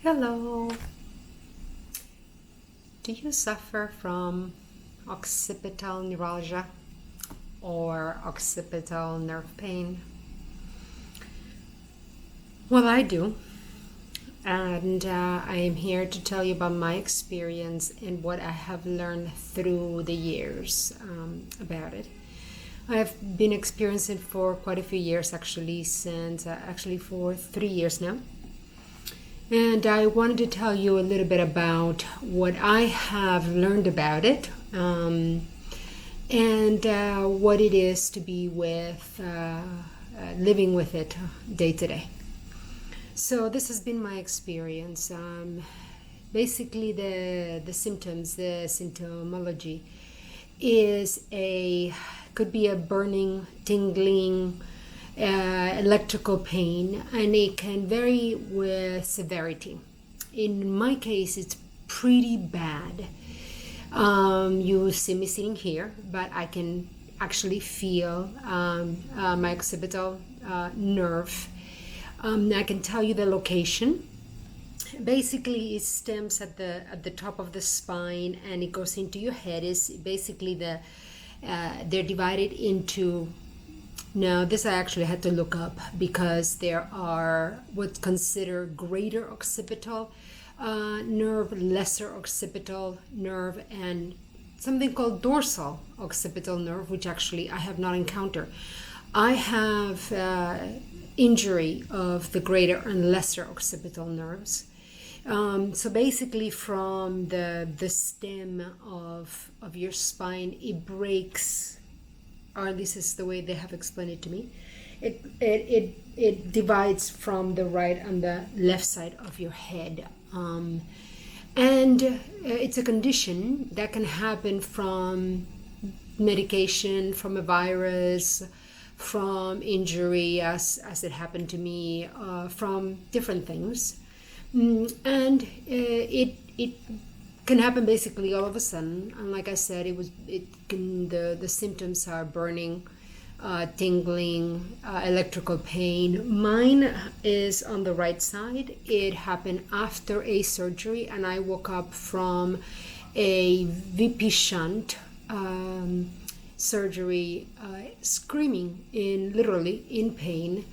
Hello. Do you suffer from occipital neuralgia or occipital nerve pain? Well, I do. And I am here to tell you about my experience and what I have learned through the years about it. I've been experiencing for quite a few years, actually for 3 years now. And I wanted to tell you a little bit about what I have learned about it and what it is to be living with it day to day. So this has been my experience. Basically, the symptoms, the symptomology, could be a burning, tingling, electrical pain, and it can vary with severity. In my case, it's pretty bad. You see me sitting here, but I can actually feel my occipital nerve. I can tell you the location. Basically, it stems at the top of the spine, and it goes into your head. Is basically they're divided into. Now, this I actually had to look up because there are what's considered greater occipital nerve, lesser occipital nerve, and something called dorsal occipital nerve, which actually I have not encountered. I have injury of the greater and lesser occipital nerves. So basically from the stem of your spine, it breaks, or this is the way they have explained it to me. It divides from the right and the left side of your head. And it's a condition that can happen from medication, from a virus, from injury, as it happened to me, from different things. And it can happen basically all of a sudden, and like I said, the symptoms are burning, tingling, electrical pain. Mine is on the right side. It happened after a surgery, and I woke up from a VP shunt surgery, screaming, literally in pain.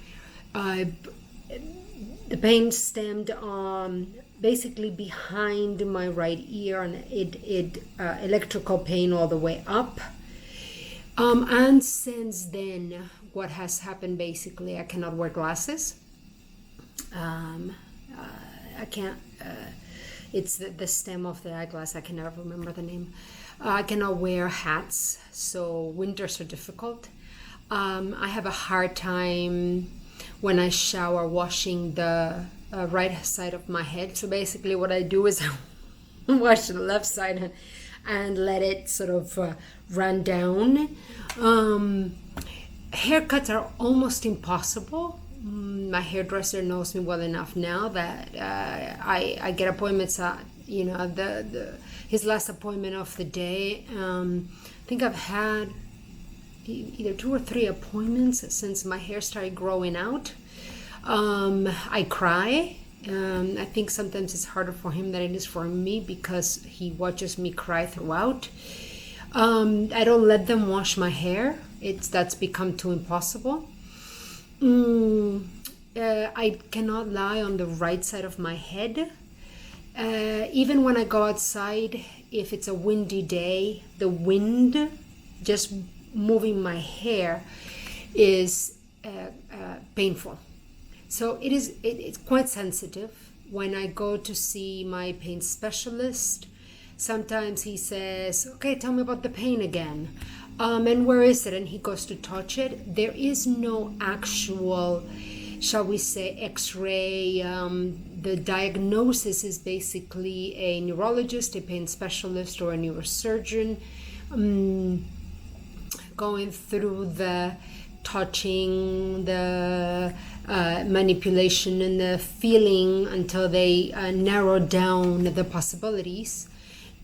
The pain stemmed basically behind my right ear, and it electrical pain all the way up. And since then, what has happened basically, I cannot wear glasses. I can't. It's the stem of the eyeglass. I can never remember the name. I cannot wear hats, so winters are difficult. I have a hard time when I shower washing the right side of my head. So basically what I do is I wash the left side and let it sort of run down. Haircuts are almost impossible. My hairdresser knows me well enough now that I get appointments at, his last appointment of the day. I think I've had either 2 or 3 appointments since my hair started growing out. I cry. I think sometimes it's harder for him than it is for me because he watches me cry throughout. I don't let them wash my hair. That's become too impossible. I cannot lie on the right side of my head. Even when I go outside, if it's a windy day, the wind just moving my hair is painful. So it's quite sensitive. When I go to see my pain specialist, sometimes he says, okay, tell me about the pain again. And where is it? And he goes to touch it. There is no actual, shall we say, x-ray. The diagnosis is basically a neurologist, a pain specialist, or a neurosurgeon going through the touching, the manipulation, and the feeling until they narrow down the possibilities.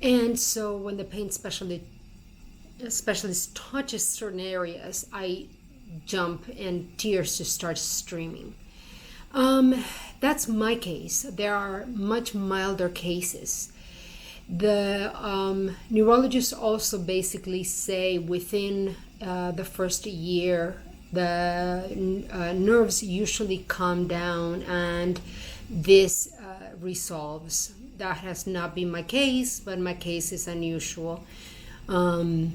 And so when the pain specialist touches certain areas, I jump and tears just start streaming. That's my case. There are much milder cases. The neurologists also basically say within the first year, the nerves usually calm down and this resolves. That has not been my case, but my case is unusual. There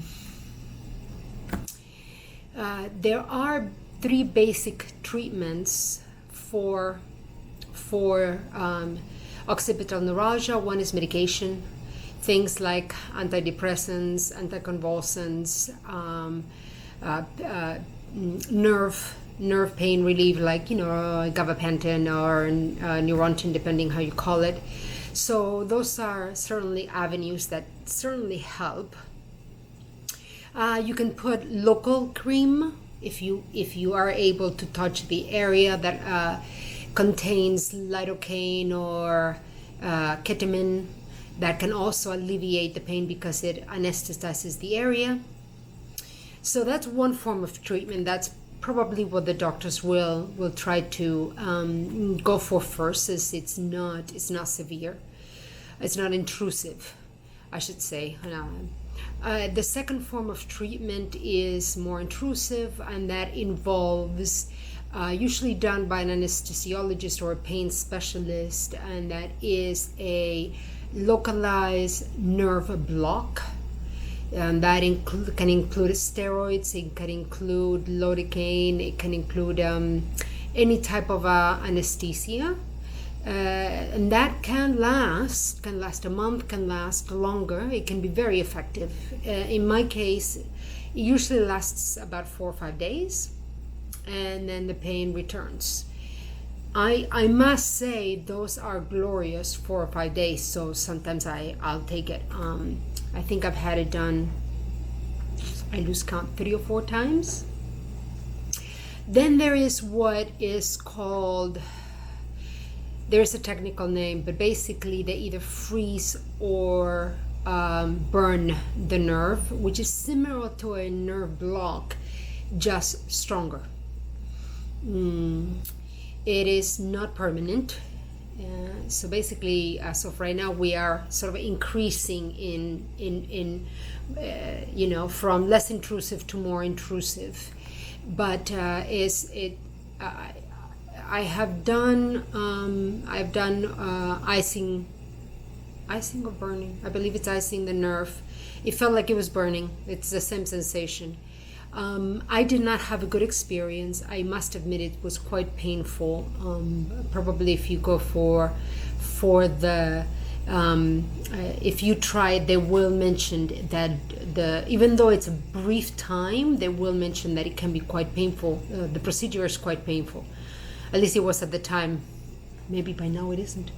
are 3 basic treatments for occipital neuralgia. One is medication, things like antidepressants, anticonvulsants, nerve pain relief, like gabapentin or Neurontin, depending how you call it. So those are certainly avenues that certainly help. You can put local cream if you are able to touch the area that contains lidocaine or ketamine. That can also alleviate the pain because it anesthetizes the area. So that's one form of treatment. That's probably what the doctors will try to go for first, as it's not severe, it's not intrusive, I should say. The second form of treatment is more intrusive, and that involves usually done by an anesthesiologist or a pain specialist, and that is a localized nerve block. And that can include steroids, it can include lidocaine, it can include any type of anesthesia. And that can last a month, can last longer. It can be very effective. In my case, it usually lasts about 4 or 5 days, and then the pain returns. I must say those are glorious 4 or 5 days, so sometimes I'll take it. I think I've had it done, I lose count, 3 or 4 times. Then there is what is called, there's a technical name, but basically they either freeze or burn the nerve, which is similar to a nerve block, just stronger. It is not permanent. So basically, as of right now, we are sort of increasing in from less intrusive to more intrusive. But I have done icing or burning. I believe it's icing the nerve. It felt like it was burning. It's the same sensation. I did not have a good experience. I must admit it was quite painful. Probably if you go for the if you try it, they will mention that even though it's a brief time, they will mention that it can be quite painful. The procedure is quite painful. At least it was at the time. Maybe by now it isn't.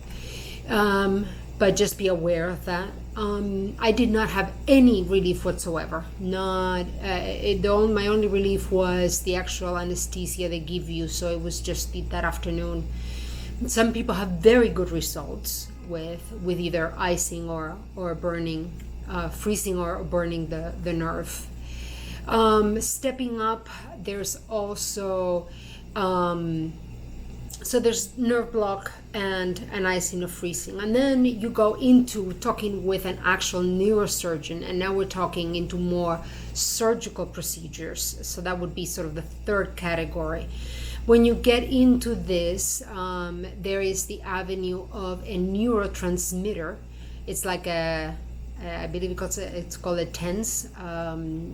But just be aware of that. I did not have any relief whatsoever. My only relief was the actual anesthesia they give you, so it was just that afternoon. Some people have very good results with either icing or burning, freezing or burning the nerve. Stepping up, there's also so there's nerve block and an icing or freezing. And then you go into talking with an actual neurosurgeon, and now we're talking into more surgical procedures. So that would be sort of the third category. When you get into this, there is the avenue of a neurotransmitter. It's like I believe it's called a TENS.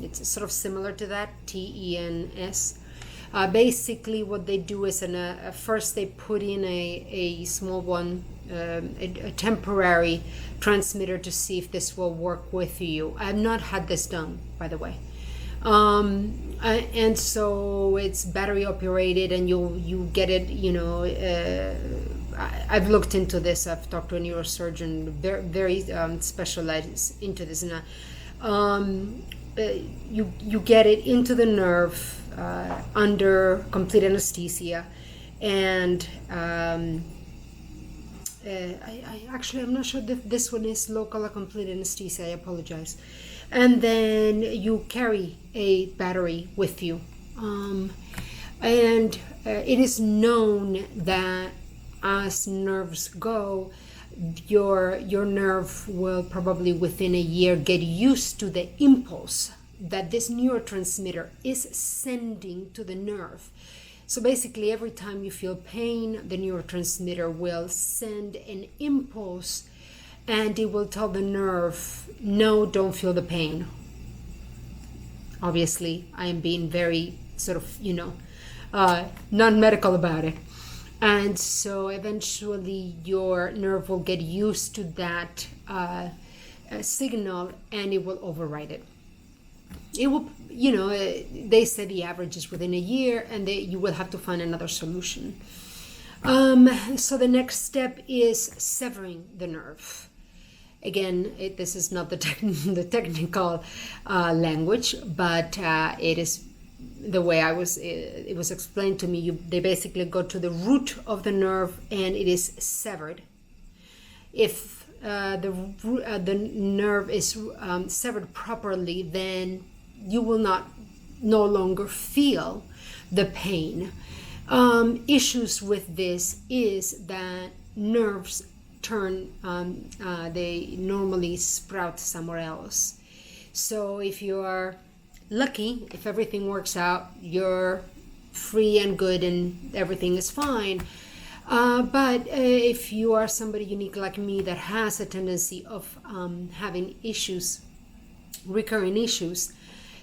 It's sort of similar to that, TENS. Basically what they do is first they put in a small one, a temporary transmitter to see if this will work with you. I've not had this done, by the way. And so it's battery operated, and you get it, I've looked into this. I've talked to a neurosurgeon, very specialized into this. And you get it into the nerve under complete anesthesia, and I'm not sure that this one is local or complete anesthesia. I apologize. And then you carry a battery with you, and it is known that as nerves go, your nerve will probably within a year get used to the impulse that this neurotransmitter is sending to the nerve. So basically, every time you feel pain, the neurotransmitter will send an impulse, and it will tell the nerve, no, don't feel the pain. Obviously, I am being very sort of, non-medical about it. And so eventually your nerve will get used to that signal, and it will override it. It will, they say the average is within a year, and you will have to find another solution. So the next step is severing the nerve. Again, this is not the technical language, but it is the way it was explained to me. They basically go to the root of the nerve, and it is severed. If the nerve is severed properly, then you will no longer feel the pain. Issues with this is that nerves they normally sprout somewhere else. So if you are lucky, if everything works out, you're free and good and everything is fine. But if you are somebody unique like me that has a tendency of having issues, recurring issues,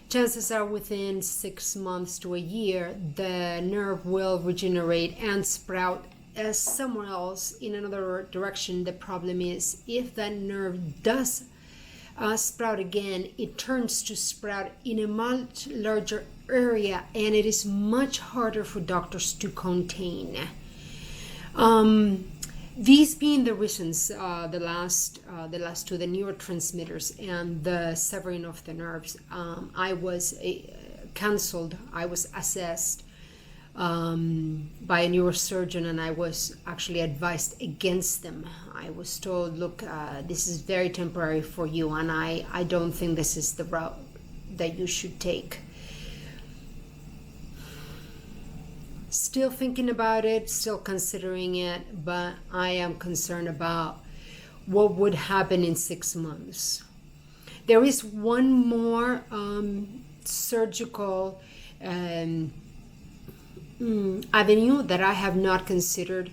chances are within 6 months to a year, the nerve will regenerate and sprout somewhere else in another direction. The problem is, if that nerve does sprout again, it turns to sprout in a much larger area, and it is much harder for doctors to contain. These being the reasons, the last two, the neurotransmitters and the severing of the nerves, I was counseled, I was assessed by a neurosurgeon, and I was actually advised against them. I was told, look, this is very temporary for you, and I don't think this is the route that you should take. Still thinking about it, still considering it, but I am concerned about what would happen in 6 months. There is one more surgical avenue that I have not considered,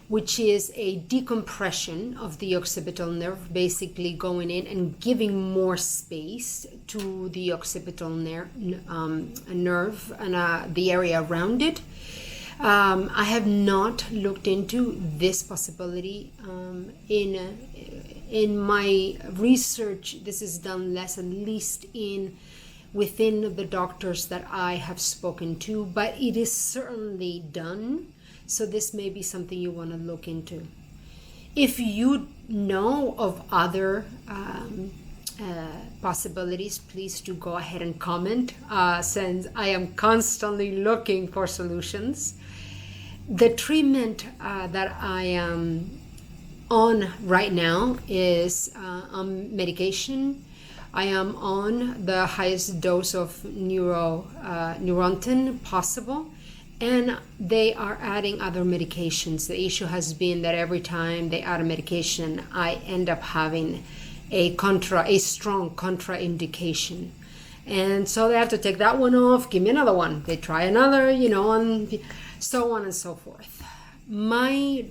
which is a decompression of the occipital nerve, basically going in and giving more space to the occipital nerve and the area around it. I have not looked into this possibility. In my research, this is done less, at least within the doctors that I have spoken to, but it is certainly done. So this may be something you want to look into. If you know of other possibilities, please do go ahead and comment, since I am constantly looking for solutions. The treatment that I am on right now is medication. I am on the highest dose of Neurontin possible, and they are adding other medications. The issue has been that every time they add a medication, I end up having a strong contraindication. And so they have to take that one off, give me another one. They try another, and so on and so forth. Finally,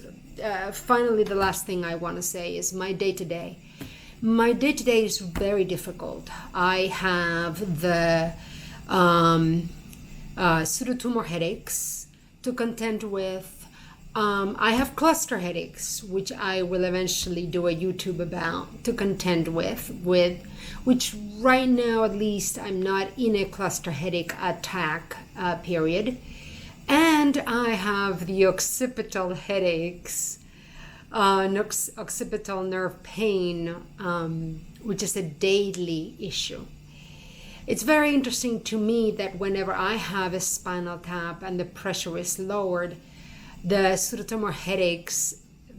the last thing I want to say is my day-to-day. My day-to-day is very difficult. I have the pseudotumor headaches to contend with. I have cluster headaches, which I will eventually do a YouTube about, to contend with which right now, at least, I'm not in a cluster headache attack period. And I have the occipital headaches, occipital nerve pain, which is a daily issue. It's very interesting to me that whenever I have a spinal tap and the pressure is lowered, the pseudotumor headaches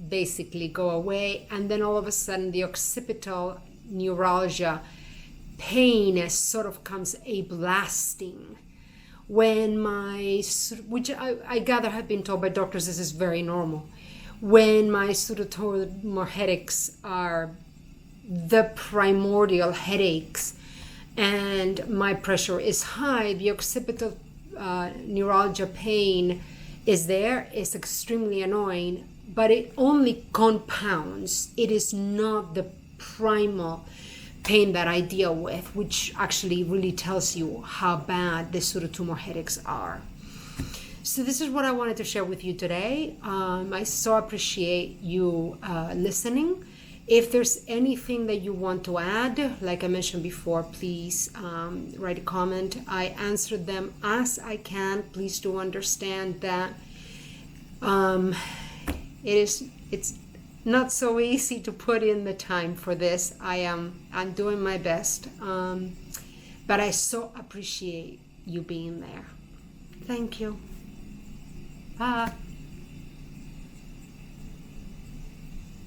basically go away, and then all of a sudden the occipital neuralgia pain sort of comes a blasting. Which I gather have been told by doctors this is very normal. when my pseudotumor headaches are the primordial headaches and my pressure is high, the occipital neuralgia pain is there. It's extremely annoying, but it only compounds. It is not the primal pain that I deal with, which actually really tells you how bad the pseudotumor headaches are. So this is what I wanted to share with you today. I so appreciate you listening. If there's anything that you want to add, like I mentioned before, please write a comment. I answer them as I can. Please do understand that it's not so easy to put in the time for this. I'm doing my best, but I so appreciate you being there. Thank you. Bye.